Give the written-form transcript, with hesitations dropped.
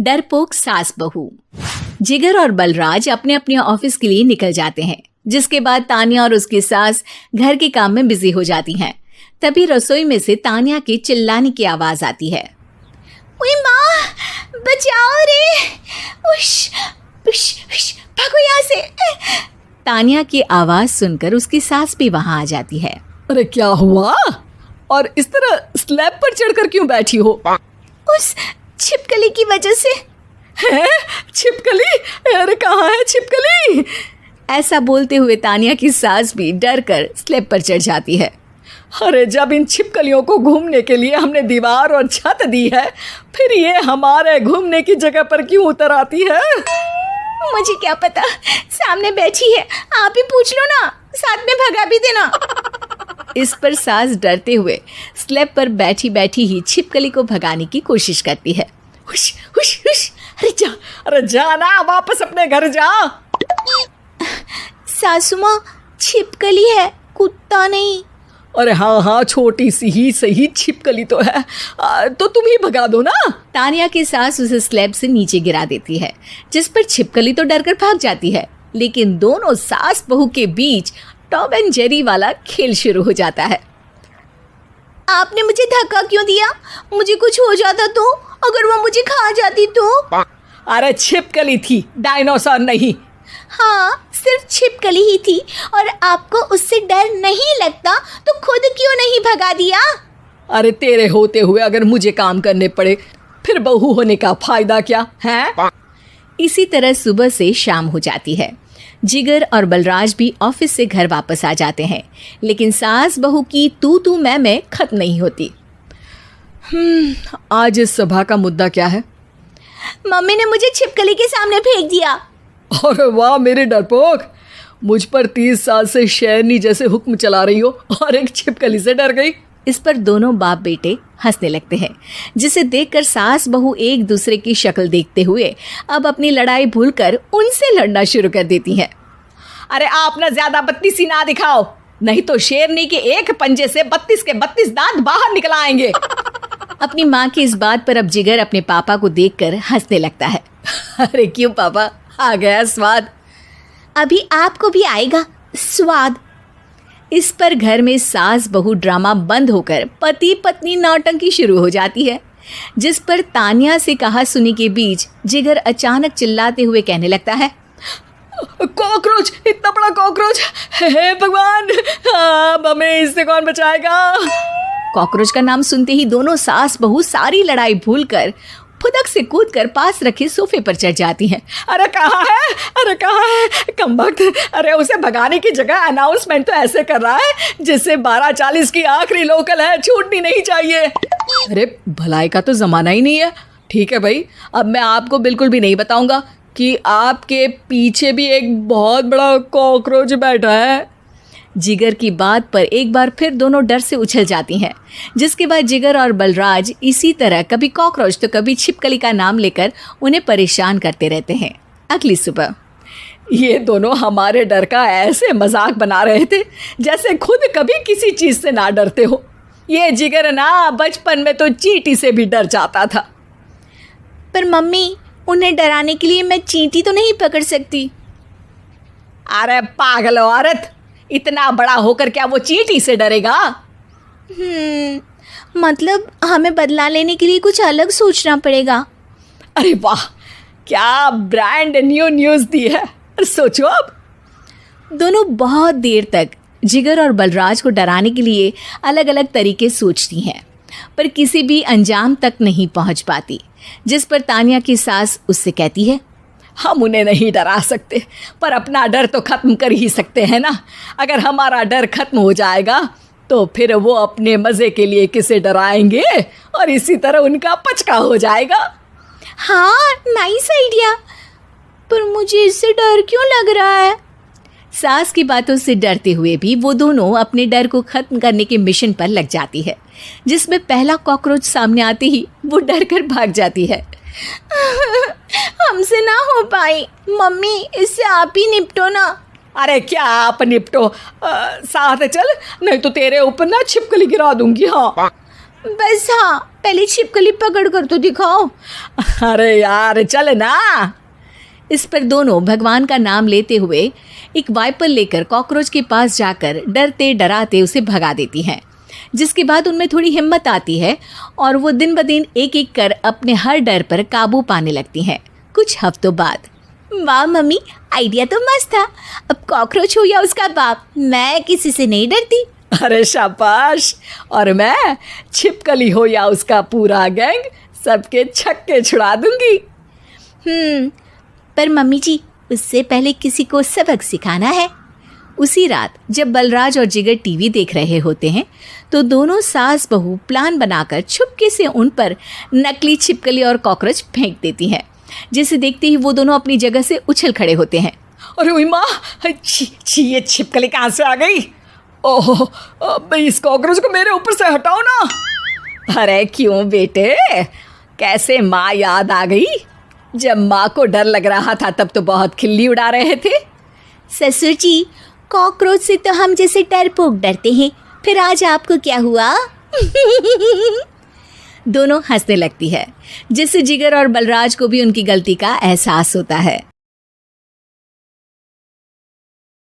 डरपोक सास बहू। जिगर और बलराज अपने अपने ऑफिस के लिए निकल जाते हैं, जिसके बाद तानिया और उसकी सास घर के काम में बिजी हो जाती हैं। तभी रसोई में से तानिया के चिल्लाने की आवाज आती है। ओए माँ, बचाओ रे, उश, उश, उश, भागो यहाँ से। तानिया की आवाज सुनकर उसकी सास भी वहां आ जाती है। अरे क्या हुआ? और इस तरह स्लैब पर चढ़कर क्यों बैठी हो? उस छिपकली की वजह से। है? छिपकली? अरे कहाँ है छिपकली? ऐसा बोलते हुए तानिया की सास भी डर कर स्लैब पर चढ़ जाती है। अरे जब इन छिपकलियों को घूमने के लिए हमने दीवार और छत दी है, फिर ये हमारे घूमने की जगह पर क्यों उतर आती है? मुझे क्या पता, सामने बैठी है, आप ही पूछ लो ना, साथ में भगा भी देना। इस पर सास डरते हुए स्लैब पर बैठी बैठी ही छिपकली को भगाने की कोशिश करती है। हुश, हुश, हुश, अरे जा ना, वापस अपने घर जा। सासू माँ, छिपकली है, कुत्ता नहीं। अरे हाँ, छोटी सी ही सही छिपकली तो है, तो तुम ही भगा दो ना। तानिया की सास उसे स्लैब से नीचे गिरा देती है, जिस पर छिपकली तो डरकर भाग जाती है, लेकिन दोनों सास बहू के बीच टॉम एंड जेरी वाला खेल शुरू हो जाता है। आपने मुझे धक्का क्यों दिया? मुझे कुछ हो जाता तो? अगर वो मुझे खा जाती तो? अरे छिपकली थी, डायनासोर नहीं। हाँ, सिर्फ छिपकली ही थी, और आपको उससे डर नहीं लगता तो खुद क्यों नहीं भगा दिया? अरे तेरे होते हुए अगर मुझे काम करने पड़े, फिर बहू होने का फायदा क्या है? इसी तरह सुबह से शाम हो जाती है। जिगर और बलराज भी ऑफिस से घर वापस आ जाते हैं, लेकिन सास बहू की तू मैं खत्म नहीं होती। आज इस सभा का मुद्दा क्या है? मम्मी ने मुझे छिपकली के सामने फेंक दिया। अरे वाह मेरे डरपोक, मुझ पर 30 साल से शेरनी जैसे हुक्म चला रही हो और एक छिपकली से डर गई। इस पर दोनों बाप बेटे हंसने लगते हैं, जिसे देखकर सास बहू एक दूसरे की शक्ल देखते हुए अब अपनी लड़ाई भूलकर उनसे लड़ना शुरू कर देती हैं। अरे आप ना ज्यादा बत्तीसी ना दिखाओ, नहीं तो शेरनी के एक पंजे से 32 के 32 दांत बाहर निकल आएंगे। अपनी माँ की इस बात पर अब जिगर अपने पापा को देखकर हंसने लगता है। अरे क्यों पापा, आ गया स्वाद। अभी आपको भी आएगा स्वाद। इस पर घर में सास बहू ड्रामा बंद होकर पति पत्नी नौटंकी शुरू हो जाती है, जिस पर तानिया से कहा सुनी के बीच जिगर अचानक चिल्लाते हुए कहने लगता है। कॉकरोच, इतना बड़ा कॉकरोच, हे भगवान, अब हमें इससे कौन बचाएगा? कॉकरोच का नाम सुनते ही दोनों सास बहू सारी लड़ाई भूलकर फुदक से कूदकर पास रखे सोफे पर चढ़ जाती हैं। अरे कहाँ है, अरे कहाँ है कमबख्त? अरे उसे भगाने की जगह अनाउंसमेंट तो ऐसे कर रहा है जिससे 12:40 की आखिरी लोकल है, छूटनी नहीं चाहिए। अरे भलाई का तो ज़माना ही नहीं है। ठीक है भाई, अब मैं आपको बिल्कुल भी नहीं बताऊंगा कि आपके पीछे भी एक बहुत बड़ा कॉकरोच बैठा है। जिगर की बात पर एक बार फिर दोनों डर से उछल जाती हैं, जिसके बाद जिगर और बलराज इसी तरह कभी कॉकरोच तो कभी छिपकली का नाम लेकर उन्हें परेशान करते रहते हैं। अगली सुबह ये दोनों हमारे डर का ऐसे मजाक बना रहे थे जैसे खुद कभी किसी चीज़ से ना डरते हो। ये जिगर ना बचपन में तो चींटी से भी डर जाता था। पर मम्मी, उन्हें डराने के लिए मैं चींटी तो नहीं पकड़ सकती। अरे पागल औरत, इतना बड़ा होकर क्या वो चींटी से डरेगा? मतलब हमें बदला लेने के लिए कुछ अलग सोचना पड़ेगा। अरे वाह, क्या ब्रांड न्यू न्यूज़ दी है। सोचो अब। दोनों बहुत देर तक जिगर और बलराज को डराने के लिए अलग अलग तरीके सोचती हैं, पर किसी भी अंजाम तक नहीं पहुंच पाती, जिस पर तानिया की सास उससे कहती है। हम उन्हें नहीं डरा सकते, पर अपना डर तो ख़त्म कर ही सकते हैं ना। अगर हमारा डर खत्म हो जाएगा तो फिर वो अपने मज़े के लिए किसे डराएंगे और इसी तरह उनका पचका हो जाएगा। हाँ, नाइस आइडिया, पर मुझे इससे डर क्यों लग रहा है? सास की बातों से डरते हुए भी वो दोनों अपने डर को खत्म करने के मिशन पर लग जाती है, जिसमें पहला कॉकरोच सामने आते ही वो डर कर भाग जाती है। हमसे ना हो पाई मम्मी, इससे आप ही निपटो ना। अरे क्या आप निपटो, साथ चल, नहीं तो तेरे ऊपर ना छिपकली गिरा दूंगी। हाँ बस, हाँ पहले छिपकली पकड़ कर तो दिखाओ। अरे यार चल ना। इस पर दोनों भगवान का नाम लेते हुए एक वाइपर लेकर कॉकरोच के पास जाकर डरते डराते उसे भगा देती हैं, जिसके बाद उनमें थोड़ी हिम्मत आती है और वो दिन ब दिन एक एक कर अपने हर डर पर काबू पाने लगती हैं। कुछ हफ्तों बाद, वाह मम्मी, आइडिया तो मस्त था। अब कॉकरोच हो या उसका बाप, मैं किसी से नहीं डरती। अरे शाबाश। और मैं छिपकली हो या उसका पूरा गैंग, सबके छक्के छुड़ा दूंगी। पर मम्मी जी, उससे पहले किसी को सबक सिखाना है। उसी रात जब बलराज और जिगर टीवी देख रहे होते हैं तो दोनों सास बहू प्लान बनाकर छुपके से उन पर नकली छिपकली और कॉकरोच फेंक देती हैं, जिसे देखते ही वो दोनों अपनी जगह से उछल खड़े होते हैं। अरे उई माँ, छी ये छिपकली कहाँ से आ गई? ओह, अब इस कॉकरोच को मेरे ऊपर से हटाओ ना। अरे क्यों बेटे, कैसे माँ याद आ गई? जब माँ को डर लग रहा था तब तो बहुत खिल्ली उड़ा रहे थे। ससुर जी, कॉकरोच से तो हम जैसे डरपोक डरते हैं, फिर आज आपको क्या हुआ? दोनों हंसने लगती है, जिससे जिगर और बलराज को भी उनकी गलती का एहसास होता है।